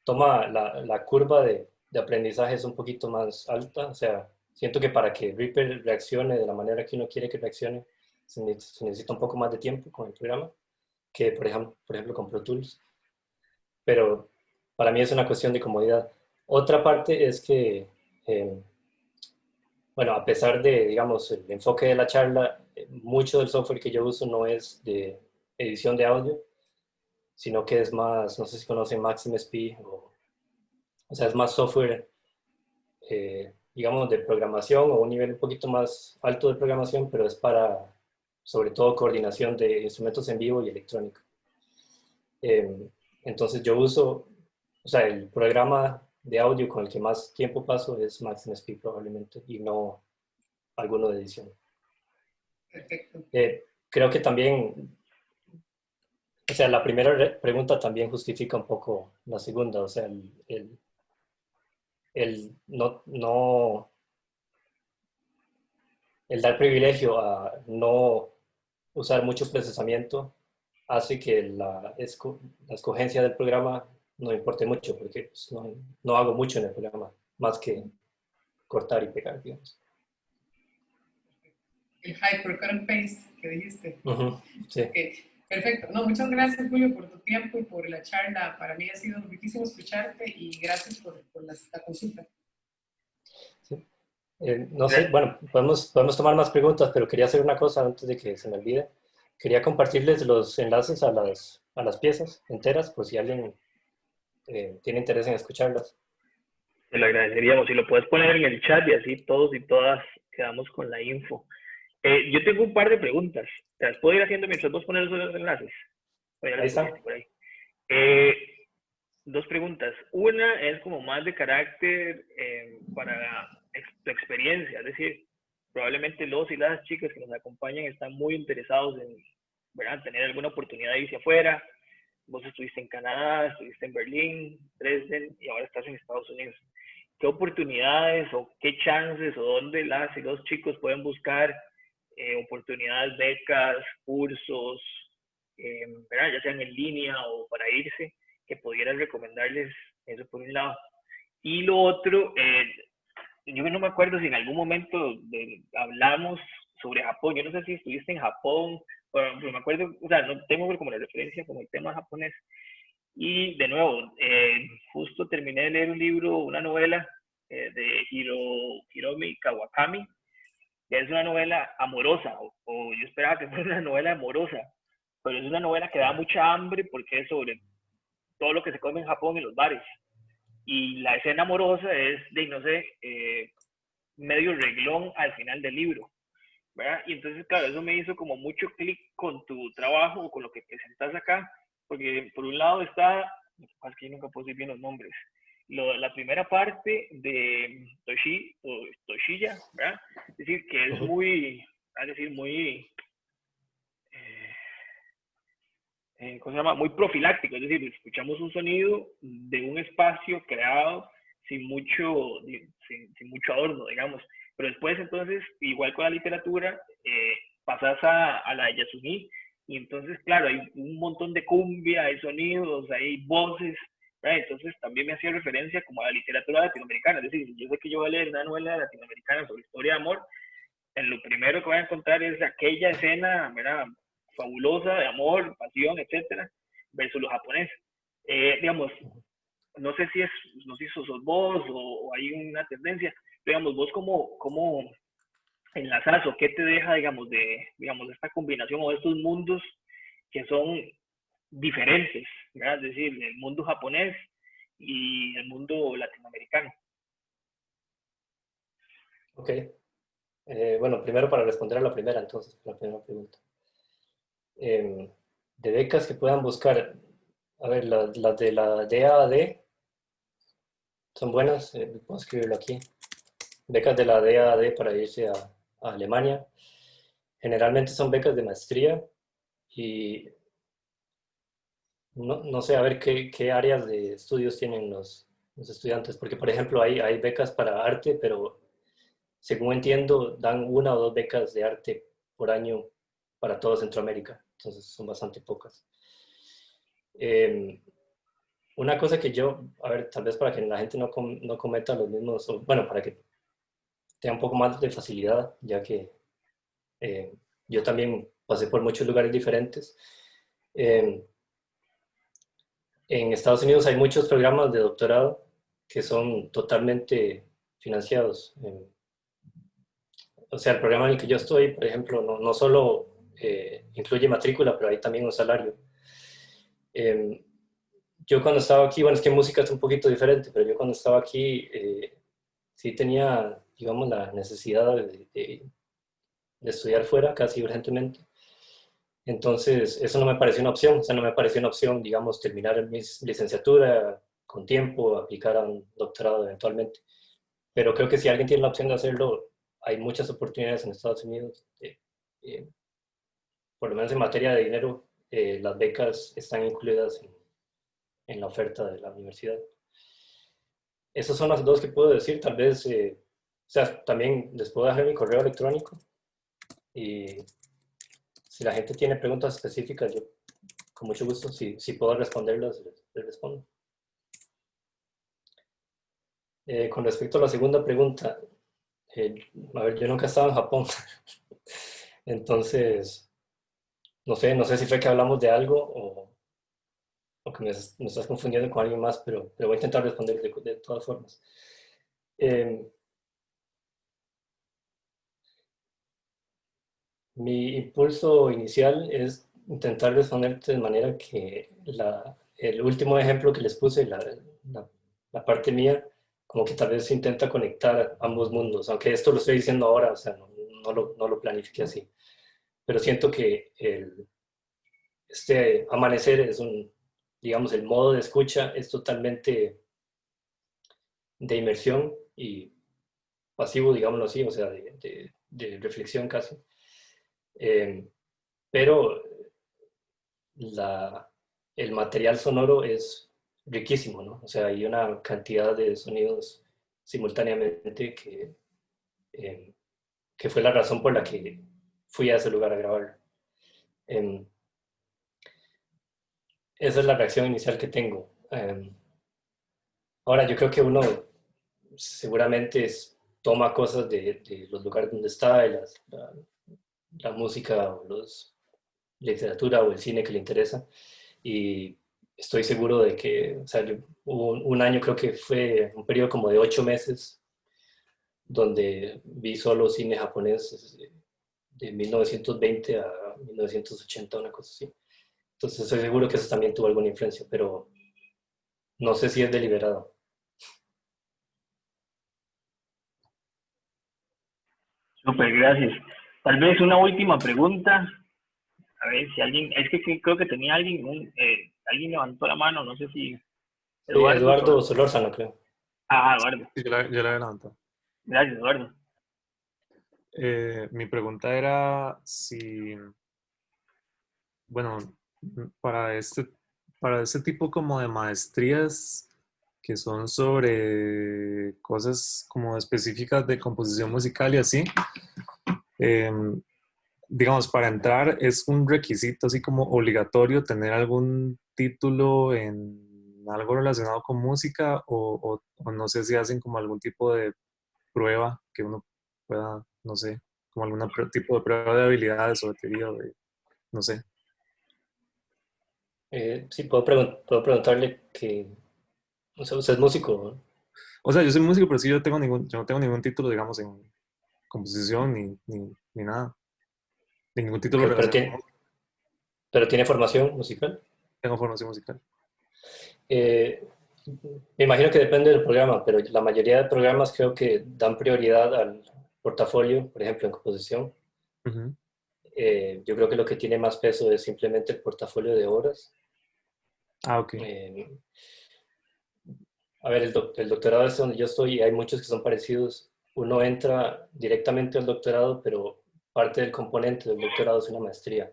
La curva de aprendizaje es un poquito más alta, o sea, siento que para que Reaper reaccione de la manera que uno quiere que reaccione, se necesita un poco más de tiempo con el programa que, por ejemplo, con Pro Tools. Pero para mí es una cuestión de comodidad. Otra parte es que, eh, bueno, a pesar de, digamos, el enfoque de la charla, mucho del software que yo uso no es de edición de audio, sino que es más, no sé si conocen Maxim SP, o sea, es más software, digamos, de programación o un nivel un poquito más alto de programación, pero es para, sobre todo, coordinación de instrumentos en vivo y electrónica. Entonces yo uso, o sea, el programa de audio con el que más tiempo paso es Maxim SP probablemente y no alguno de edición. Perfecto. Creo que también, o sea, la primera pregunta también justifica un poco la segunda, o sea, el dar privilegio a no usar mucho procesamiento hace que la escogencia del programa no importe mucho, porque pues, no hago mucho en el programa, más que cortar y pegar, digamos. El hypercut and paste que dijiste. Sí. Okay. Perfecto. No, muchas gracias, Julio, por tu tiempo y por la charla. Para mí ha sido riquísimo escucharte y gracias por la consulta. Sí. No sé, bueno, podemos tomar más preguntas, pero quería hacer una cosa antes de que se me olvide. Quería compartirles los enlaces a las piezas enteras, por si alguien tiene interés en escucharlas. Te lo agradeceríamos. Si lo puedes poner en el chat y así todos y todas quedamos con la info. Yo tengo un par de preguntas. ¿Te las puedo ir haciendo mientras vos pones los enlaces? Ahí está. Por ahí. Dos preguntas. Una es como más de carácter para tu experiencia. Es decir, probablemente los y las chicas que nos acompañan están muy interesados en, ¿verdad?, tener alguna oportunidad de irse afuera. Vos estuviste en Canadá, estuviste en Berlín, Dresden y ahora estás en Estados Unidos. ¿Qué oportunidades o qué chances o dónde las y los chicos pueden buscar oportunidades, becas, cursos, ¿verdad?, ya sean en línea o para irse, que pudieras recomendarles? Eso por un lado. Y lo otro, yo no me acuerdo si en algún momento hablamos sobre Japón. Yo no sé si estuviste en Japón, pero me acuerdo, o sea, no tengo como la referencia como el tema japonés. Y de nuevo, justo terminé de leer un libro, una novela de Hiromi Kawakami, que es una novela amorosa, o yo esperaba que fuera una novela amorosa, pero es una novela que da mucha hambre porque es sobre todo lo que se come en Japón en los bares. Y la escena amorosa es de, no sé, medio reglón al final del libro, ¿verdad? Y entonces, claro, eso me hizo como mucho clic con tu trabajo o con lo que presentas acá, porque por un lado está, es que yo nunca puedo decir bien los nombres, la primera parte de Toshiya, ¿verdad? Es decir, que es muy, es decir, muy, ¿cómo se llama? Muy profiláctico, es decir, escuchamos un sonido de un espacio creado sin mucho adorno, digamos. Pero después, entonces, igual con la literatura, pasas a la de Yasuni, y entonces, claro, hay un montón de cumbia, hay sonidos, hay voces, ¿verdad? Entonces también me hacía referencia como a la literatura latinoamericana, es decir, yo sé que yo voy a leer una novela latinoamericana sobre historia de amor, en lo primero que voy a encontrar es aquella escena, ¿verdad? Fabulosa de amor, pasión, etcétera, versus los japoneses. Digamos, no sé si sos vos o hay una tendencia, pero digamos, vos cómo enlazás o qué te deja, digamos, esta combinación o estos mundos que son diferentes, ¿verdad? Es decir, el mundo japonés y el mundo latinoamericano. Ok. Bueno, primero para responder a la primera, entonces, la primera pregunta. De becas que puedan buscar, a ver, las de la DAAD son buenas, puedo escribirlo aquí. Becas de la DAAD para irse a Alemania. Generalmente son becas de maestría y no sé, a ver qué áreas de estudios tienen los estudiantes, porque por ejemplo hay becas para arte, pero según entiendo dan 1 o 2 becas de arte por año para toda Centroamérica, entonces son bastante pocas. Una cosa que a ver, tal vez para que la gente no cometa los mismos, bueno, para que tenga un poco más de facilidad, ya que yo también pasé por muchos lugares diferentes. En Estados Unidos hay muchos programas de doctorado que son totalmente financiados. O sea, el programa en el que yo estoy, por ejemplo, no solo incluye matrícula, pero hay también un salario. Yo cuando estaba aquí, bueno, es que música es un poquito diferente, pero yo cuando estaba aquí sí tenía, digamos, la necesidad de estudiar fuera casi urgentemente. Entonces, eso no me pareció una opción, o sea, no me pareció una opción, digamos, terminar mi licenciatura con tiempo, aplicar a un doctorado eventualmente. Pero creo que si alguien tiene la opción de hacerlo, hay muchas oportunidades en Estados Unidos. Por lo menos en materia de dinero, las becas están incluidas en la oferta de la universidad. Esas son las dos que puedo decir, tal vez, o sea, también les puedo dejar mi correo electrónico y si la gente tiene preguntas específicas, yo con mucho gusto, si puedo responderlas, les respondo. Con respecto a la segunda pregunta, a ver, yo nunca he estado en Japón, entonces, no sé si fue que hablamos de algo o que me estás confundiendo con alguien más, pero voy a intentar responder de todas formas. Mi impulso inicial es intentar responderte de manera que el último ejemplo que les puse, la parte mía, como que tal vez se intenta conectar ambos mundos, aunque esto lo estoy diciendo ahora, o sea, no lo planifiqué así. Pero siento que este amanecer es digamos, el modo de escucha es totalmente de inmersión y pasivo, digámoslo así, o sea, de reflexión casi. Pero el material sonoro es riquísimo, ¿no? O sea, hay una cantidad de sonidos simultáneamente que fue la razón por la que fui a ese lugar a grabar. Esa es la reacción inicial que tengo. Ahora, yo creo que uno seguramente toma cosas de los lugares donde está, y la música o literatura o el cine que le interesa, y estoy seguro de que, o sea, hubo un año, creo que fue un periodo como de 8 meses, donde vi solo cine japonés de 1920 a 1980, una cosa así. Entonces estoy seguro que eso también tuvo alguna influencia, pero no sé si es deliberado. Súper, gracias. Tal vez una última pregunta. A ver si alguien, es que creo que tenía alguien levantó la mano, no sé si Sí, Eduardo Eduardo. Solórzano, creo. Eduardo. Sí, yo la adelanto. Gracias, Eduardo. Mi pregunta era si, bueno, para este tipo como de maestrías que son sobre cosas como específicas de composición musical y así, em, digamos, para entrar es un requisito así como obligatorio tener algún título en algo relacionado con música o no sé si hacen como algún tipo de prueba que uno pueda, no sé, como algún tipo de prueba de habilidades o de teoría o de, no sé. Sí, puedo preguntarle que, o sea, usted es músico, ¿no? O sea, yo soy músico, pero sí yo no tengo ningún título, digamos, en composición ni nada, ni ningún Ok, título relacionado con música. pero tiene formación musical. Tengo formación musical. Eh, Me imagino que depende del programa, pero la mayoría de programas creo que dan prioridad al portafolio, por ejemplo, en composición. Ujú. Yo creo que lo que tiene más peso es simplemente el portafolio de obras. Ah, ok. Eh, a ver, el doctorado es donde yo estoy y hay muchos que son parecidos. Uno entra directamente al doctorado, pero parte del componente del doctorado es una maestría.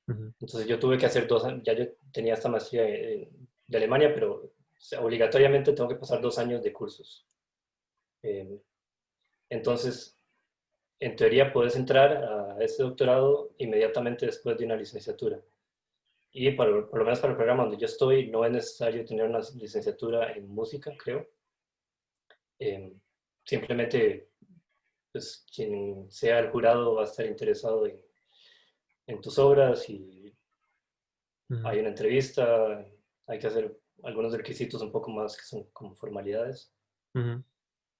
Ujú. Entonces yo tuve que hacer ya yo tenía esta maestría de Alemania, pero o sea, obligatoriamente tengo que pasar 2 años de cursos. Eh, entonces, en teoría puedes entrar a ese doctorado inmediatamente después de una licenciatura. Y por lo menos para el programa donde yo estoy, no es necesario tener una licenciatura en música, creo. Eh, Simplemente, pues, quien sea el jurado va a estar interesado en tus obras y Ujú. hay una entrevista, hay que hacer algunos requisitos un poco más que son como formalidades. Ujú.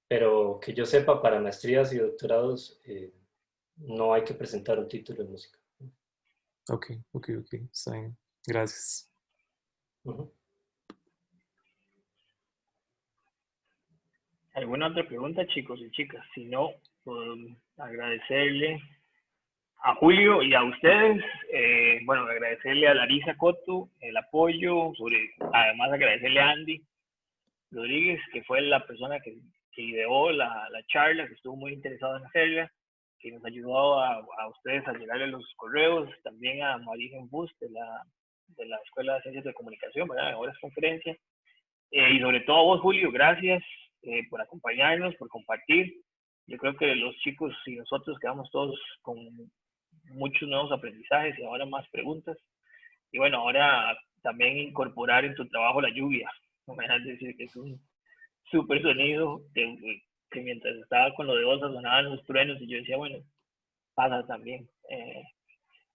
Pero que yo sepa, para maestrías y doctorados no hay que presentar un título en música. Ok, ok, ok. Está bien. Gracias. Ujú. ¿Alguna otra pregunta, chicos y chicas? Si no, agradecerle a Julio y a ustedes. Bueno, agradecerle a Larisa Coto el apoyo, además agradecerle a Andy Rodríguez, que fue la persona que ideó la charla, que estuvo muy interesado en hacerla, que nos ayudó a ustedes a llegarle los correos, también a María Bus de la Escuela de Ciencias de Comunicación, ¿verdad? Ahora es conferencia. Y sobre todo a vos, Julio, gracias por acompañarnos, por compartir. Yo creo que los chicos y nosotros quedamos todos con muchos nuevos aprendizajes y ahora más preguntas. Y bueno, ahora también incorporar en tu trabajo la lluvia. No me dejas decir que es un súper sonido que mientras estaba con lo de Osa sonaban los truenos y yo decía, bueno, pasa también.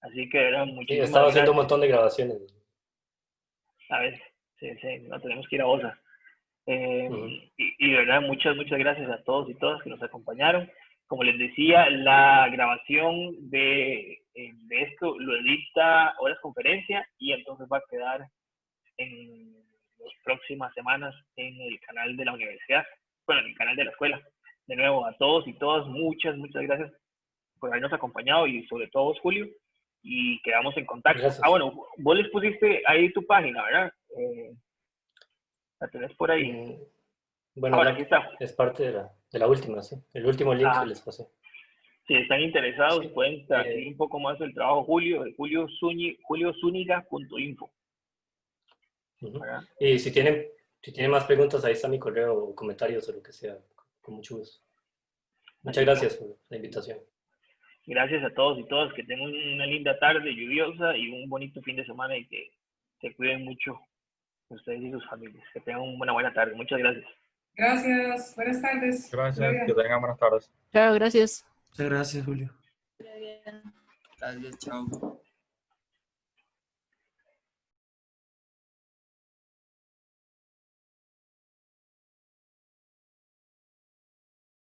Así que era Sí, muchísimas estaba haciendo un gracias. montón de grabaciones. A ver, sí, sí, no tenemos que ir a Osa. Ujú. Y de verdad, muchas gracias a todos y todas que nos acompañaron. Como les decía, la grabación de esto lo edita Horas Conferencia y entonces va a quedar en las próximas semanas en el canal de la universidad, bueno, en el canal de la escuela. De nuevo, a todos y todas, muchas gracias por habernos acompañado y sobre todo vos, Julio, y quedamos en contacto. Ah, Gracias. bueno, vos les pusiste ahí tu página, ¿verdad? La tenés por ahí. Mm, Ah, Bueno, bueno, aquí está. es parte de la última, sí. El último link que Ah, les pasé. si están interesados, Sí. pueden seguir un poco más el trabajo Julio, de juliozuniga.info. Ujú. ¿Verdad? Y si tienen más preguntas, ahí está mi correo o comentarios o lo que sea, con mucho gusto. Muchas Así que gracias por la invitación. gracias a todos y todas, que tengan una linda tarde lluviosa y un bonito fin de semana y que se cuiden mucho ustedes y sus familias. Que tengan una buena tarde. Muchas gracias. Gracias, buenas tardes. Gracias, que tengan buenas tardes. Chao, gracias. Muchas gracias, Julio. Gracias, chao.